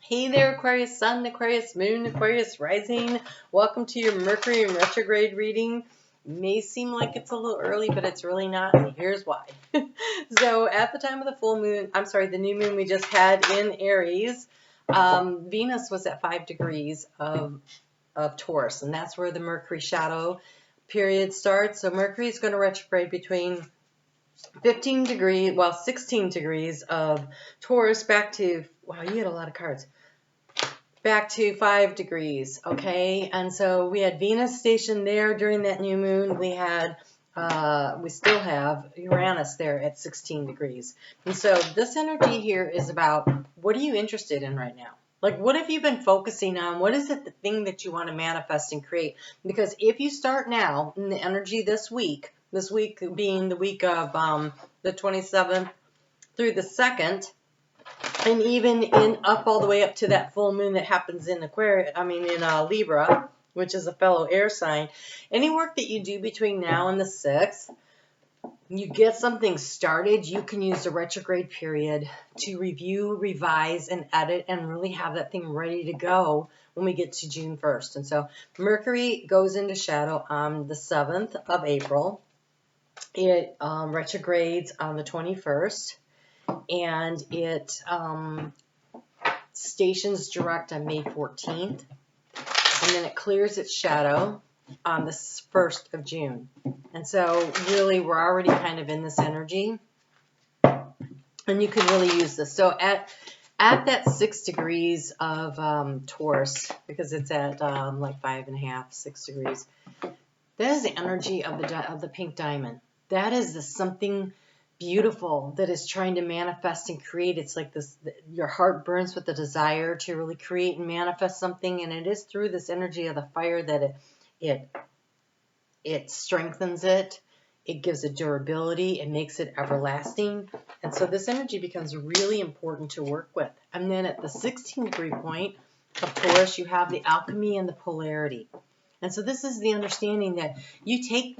Hey there, Aquarius Sun, Aquarius Moon, Aquarius Rising. Welcome to your Mercury in retrograde reading. May seem like it's a little early, but it's really not, and here's why. So at the time of the full moon, the new moon we just had in Aries, Venus was at 5 degrees of Taurus, and that's where the Mercury shadow period starts. So Mercury is going to retrograde between 16 degrees of Taurus back to, wow, you had a lot of cards, back to 5 degrees, okay? And so we had Venus stationed there during that new moon. We still have Uranus there at 16 degrees. And so this energy here is about, what are you interested in right now? Like, what have you been focusing on? What is it, the thing that you want to manifest and create? Because if you start now in the energy this week being the week of the 27th through the 2nd, and even up all the way up to that full moon that happens in Libra, which is a fellow air sign, any work that you do between now and the 6th, you get something started, you can use the retrograde period to review, revise, and edit, and really have that thing ready to go when we get to June 1st. And so Mercury goes into shadow on the 7th of April. It retrogrades on the 21st, and it stations direct on May 14th, and then it clears its shadow on the 1st of June. And so really we're already kind of in this energy, and you can really use this. So at that 6 degrees of Taurus, because it's at like 5.5, 6 degrees, that is the energy of the pink diamond. That is the something beautiful that is trying to manifest and create. It's like this, your heart burns with the desire to really create and manifest something, and it is through this energy of the fire that it strengthens it, it gives it durability, it makes it everlasting. And so this energy becomes really important to work with. And then at the 16 degree point of Taurus, you have the alchemy and the polarity. And so this is the understanding that you take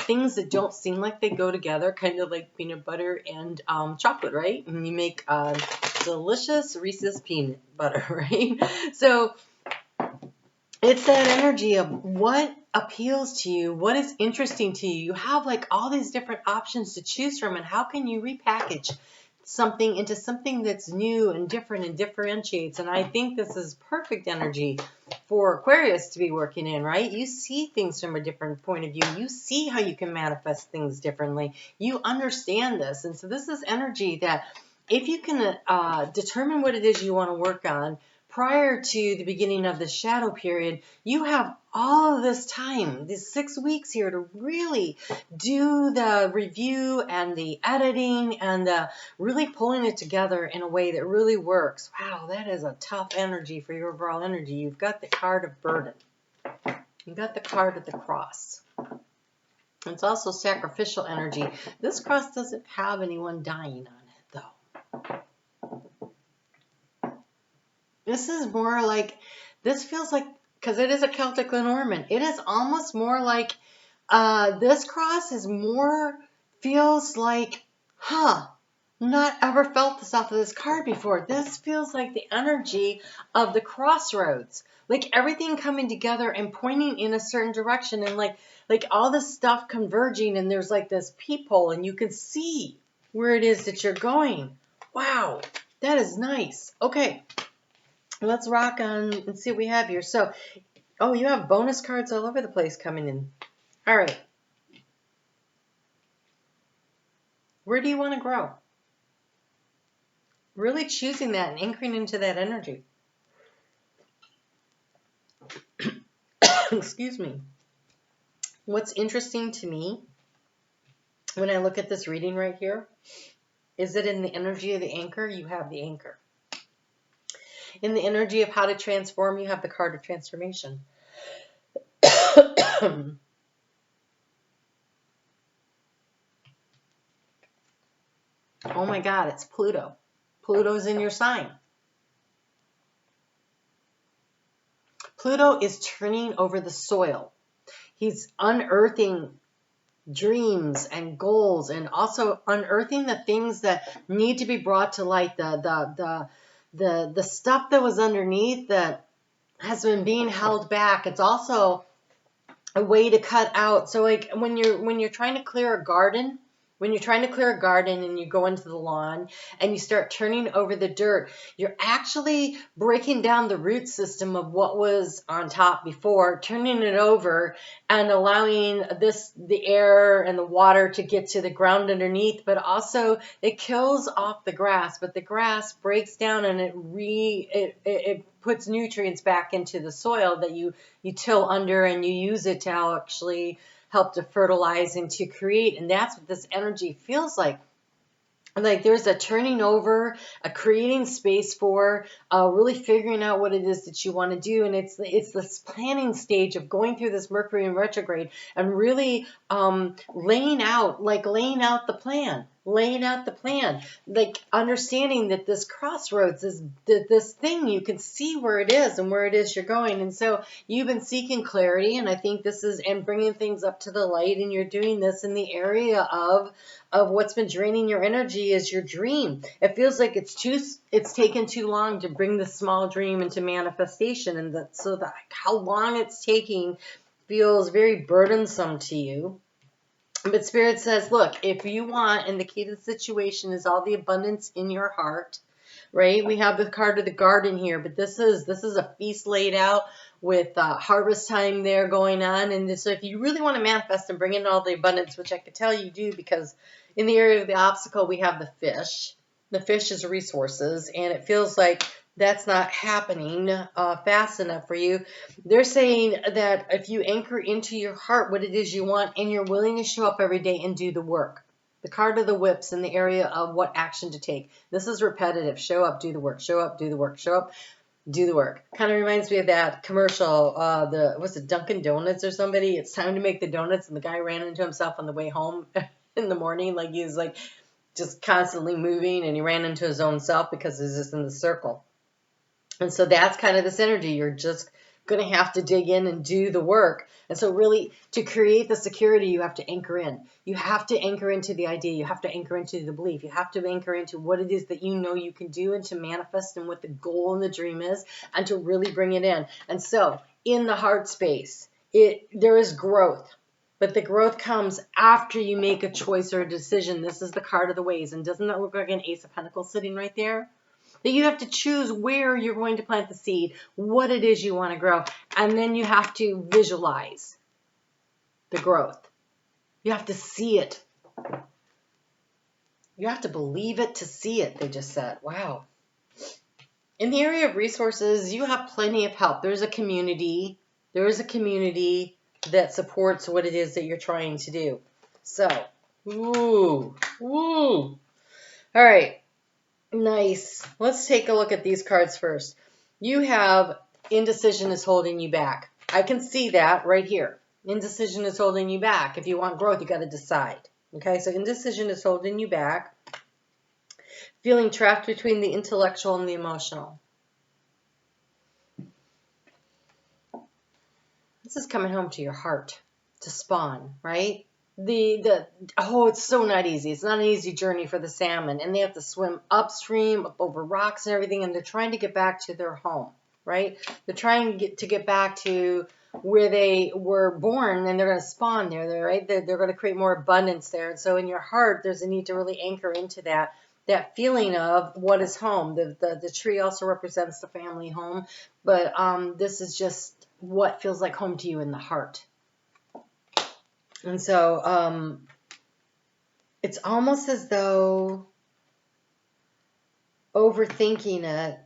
things that don't seem like they go together, kind of like peanut butter and chocolate, right? And you make delicious Reese's peanut butter, right? So it's that energy of what appeals to you, what is interesting to you. You have like all these different options to choose from, and how can you repackage something into something that's new and different and differentiates. And I think this is perfect energy for Aquarius to be working in, right? You see things from a different point of view. You see how you can manifest things differently. You understand this. And so this is energy that if you can determine what it is you want to work on prior to the beginning of the shadow period, you have all of this time, these 6 weeks here, to really do the review and the editing and the really pulling it together in a way that really works. Wow, that is a tough energy for your overall energy. You've got the card of burden. You've got the card of the cross. It's also sacrificial energy. This cross doesn't have anyone dying on it, though. This is more like, this feels like, because it is a Celtic Lenormand, it is almost more like, this cross is more, feels like, not ever felt this off of this card before. This feels like the energy of the crossroads, like everything coming together and pointing in a certain direction, and like all this stuff converging, and there's like this peephole, and you can see where it is that you're going. Wow, that is nice. Okay. Let's rock on and see what we have here. So, oh, you have bonus cards all over the place coming in. All right. Where do you want to grow? Really choosing that and anchoring into that energy. Excuse me. What's interesting to me when I look at this reading right here is that in the energy of the anchor, you have the anchor. In the energy of how to transform, you have the card of transformation. Oh my God, it's Pluto. Pluto's in your sign. Pluto is turning over the soil. He's unearthing dreams and goals, and also unearthing the things that need to be brought to light, the the stuff that was underneath that has been being held back. It's also a way to cut out. So like when you're trying to clear a garden, and you go into the lawn and you start turning over the dirt, you're actually breaking down the root system of what was on top before, turning it over and allowing the air and the water to get to the ground underneath, but also it kills off the grass, but the grass breaks down and it puts nutrients back into the soil that you till under, and you use it to actually help to fertilize and to create. And that's what this energy feels like. Like there's a turning over, a creating space for, really figuring out what it is that you want to do. And it's this planning stage of going through this Mercury in retrograde and really laying out the plan. Like understanding that this crossroads is this thing, you can see where it is and where it is you're going. And so you've been seeking clarity, and I think this is, and bringing things up to the light, and you're doing this in the area of what's been draining your energy is your dream. It feels like it's taken too long to bring the small dream into manifestation, and so how long it's taking feels very burdensome to you. But Spirit says, look, if you want, and the key to the situation is all the abundance in your heart, right? We have the card of the garden here, but this is a feast laid out with harvest time there going on. And so if you really want to manifest and bring in all the abundance, which I could tell you do, because in the area of the obstacle, we have the fish. The fish is resources, and it feels like that's not happening fast enough for you. They're saying that if you anchor into your heart what it is you want, and you're willing to show up every day and do the work. The card of the whips in the area of what action to take. This is repetitive. Show up, do the work. Show up, do the work. Show up, do the work. Kind of reminds me of that commercial, was it Dunkin' Donuts or somebody? It's time to make the donuts, and the guy ran into himself on the way home in the morning. Like he's like just constantly moving, and he ran into his own self because he's just in the circle. And so that's kind of this energy. You're just going to have to dig in and do the work. And so really, to create the security, you have to anchor in. You have to anchor into the idea. You have to anchor into the belief. You have to anchor into what it is that you know you can do, and to manifest, and what the goal and the dream is, and to really bring it in. And so in the heart space, there is growth. But the growth comes after you make a choice or a decision. This is the card of the ways. And doesn't that look like an Ace of Pentacles sitting right there? That you have to choose where you're going to plant the seed, what it is you want to grow, and then you have to visualize the growth. You have to see it. You have to believe it to see it, they just said. Wow. In the area of resources, you have plenty of help. There's a community. There is a community that supports what it is that you're trying to do. So, ooh. All right. Nice. Let's take a look at these cards first. You have indecision is holding you back. I can see that right here. Indecision is holding you back. If you want growth, you got to decide. Okay, so indecision is holding you back. Feeling trapped between the intellectual and the emotional. This is coming home to your heart to spawn, right? It's so not easy. It's not an easy journey for the salmon, and they have to swim upstream, up over rocks and everything, and they're trying to get back to their home, right? They're trying to get back to where they were born, and they're going to spawn there, right? They're going to create more abundance there. And so in your heart, there's a need to really anchor into that feeling of what is home. The tree also represents the family home, but this is just what feels like home to you in the heart. And so it's almost as though overthinking it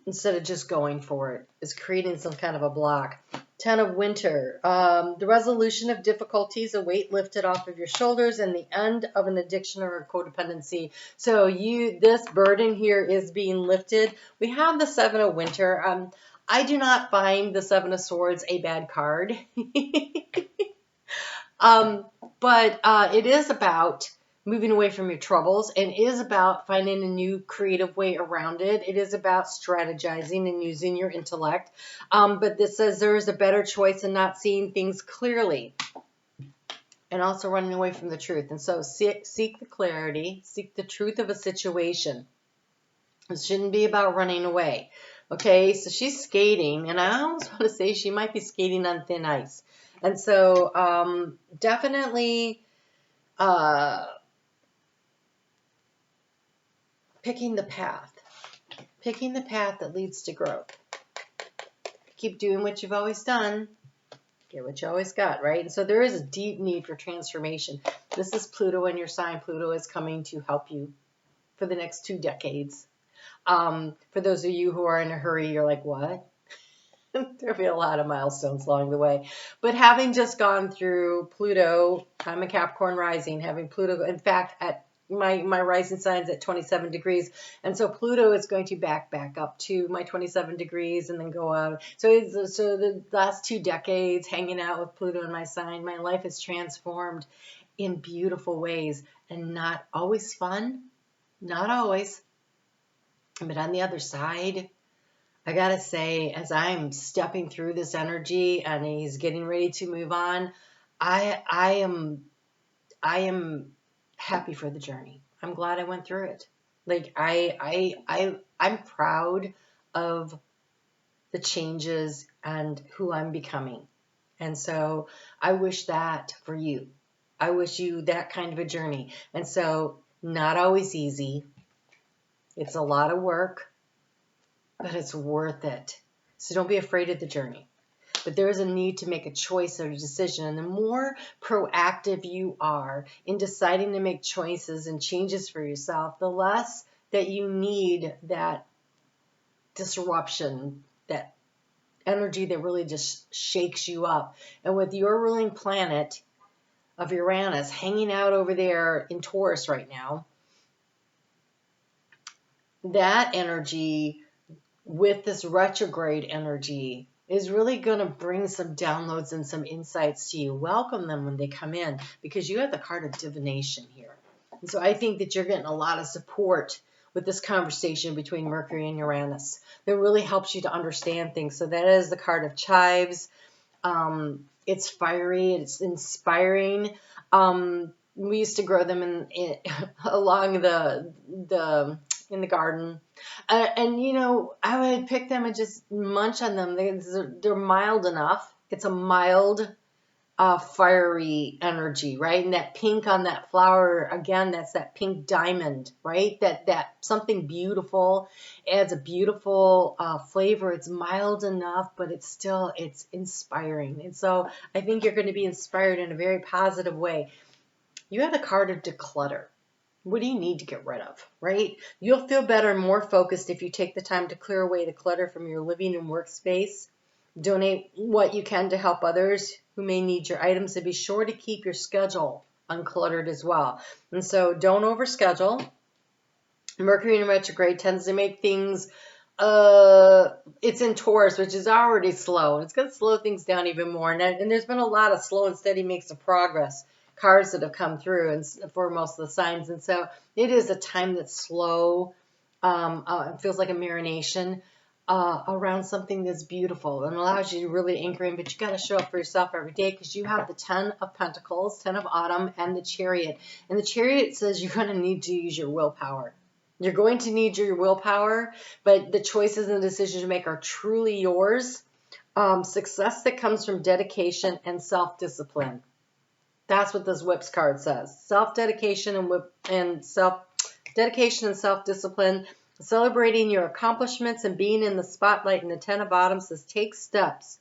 instead of just going for it is creating some kind of a block. 10 of Winter. The resolution of difficulties, a weight lifted off of your shoulders, and the end of an addiction or a codependency. So this burden here is being lifted. We have the 7 of Winter. I do not find the 7 of Swords a bad card. But it is about moving away from your troubles, and is about finding a new creative way around it. It is about strategizing and using your intellect. But this says there is a better choice in not seeing things clearly. and also running away from the truth. And so seek the clarity, seek the truth of a situation. It shouldn't be about running away. Okay, so she's skating, and I almost want to say she might be skating on thin ice. And so definitely picking the path that leads to growth. Keep doing what you've always done. Get what you always got, right? And so there is a deep need for transformation. This is Pluto in your sign. Pluto is coming to help you for the next 2 decades. For those of you who are in a hurry, you're like, what? There'll be a lot of milestones along the way. But having just gone through Pluto, I'm a Capricorn rising, having Pluto, in fact, at my rising sign's at 27 degrees. And so Pluto is going to back up to my 27 degrees and then go out. So the last 2 decades hanging out with Pluto in my sign, my life is transformed in beautiful ways, and not always fun, not always. But on the other side, I gotta say, as I'm stepping through this energy and he's getting ready to move on, I am happy for the journey. I'm glad I went through it. Like I'm proud of the changes and who I'm becoming. And so I wish that for you. I wish you that kind of a journey. And so not always easy. It's a lot of work, but it's worth it. So don't be afraid of the journey. But there is a need to make a choice or a decision. And the more proactive you are in deciding to make choices and changes for yourself, the less that you need that disruption, that energy that really just shakes you up. And with your ruling planet of Uranus hanging out over there in Taurus right now, that energy with this retrograde energy is really going to bring some downloads and some insights to you. Welcome them when they come in, because you have the card of divination here. And so I think that you're getting a lot of support with this conversation between Mercury and Uranus that really helps you to understand things. So that is the card of chives. It's fiery, it's inspiring. We used to grow them along in the garden. And, you know, I would pick them and just munch on them. They're mild enough. It's a mild, fiery energy, right? And that pink on that flower, again, that's that pink diamond, right? That something beautiful. It adds a beautiful flavor. It's mild enough, but it's inspiring. And so I think you're going to be inspired in a very positive way. You have the card of declutter. What do you need to get rid of, right? You'll feel better and more focused if you take the time to clear away the clutter from your living and workspace. Donate what you can to help others who may need your items, and be sure to keep your schedule uncluttered as well. And so don't overschedule. Mercury in retrograde tends to make things, it's in Taurus, which is already slow. And it's going to slow things down even more. And there's been a lot of slow and steady makes of progress cards that have come through and for most of the signs. And so it is a time that's slow. It feels like a marination around something that's beautiful and allows you to really anchor in. But you got to show up for yourself every day, because you have the 10 of Pentacles, 10 of Autumn, and the Chariot. And the Chariot says you're going to need to use your willpower. You're going to need your willpower, but the choices and the decisions you make are truly yours. Success that comes from dedication and self-discipline. That's what this Whips card says. Self-dedication and self-discipline, celebrating your accomplishments and being in the spotlight. And the 10 of Autumn says take steps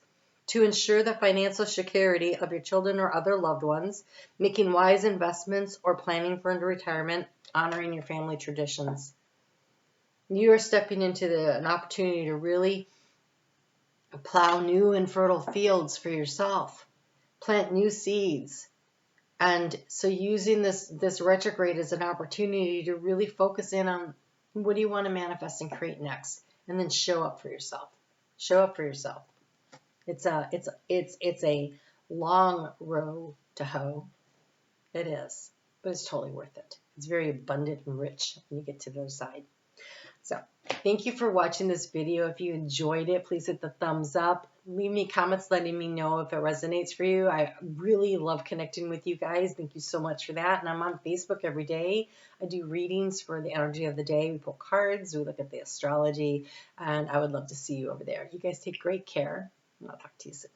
to ensure the financial security of your children or other loved ones, making wise investments or planning for retirement, honoring your family traditions. You are stepping into an opportunity to really plow new and fertile fields for yourself, plant new seeds. And so using this retrograde as an opportunity to really focus in on what do you want to manifest and create next, and then show up for yourself. Show up for yourself. It's a long row to hoe. It is, but it's totally worth it. It's very abundant and rich when you get to the other side. So thank you for watching this video. If you enjoyed it, please hit the thumbs up. Leave me comments letting me know if it resonates for you. I really love connecting with you guys. Thank you so much for that. And I'm on Facebook every day. I do readings for the energy of the day. We pull cards, we look at the astrology, and I would love to see you over there. You guys take great care, and I'll talk to you soon.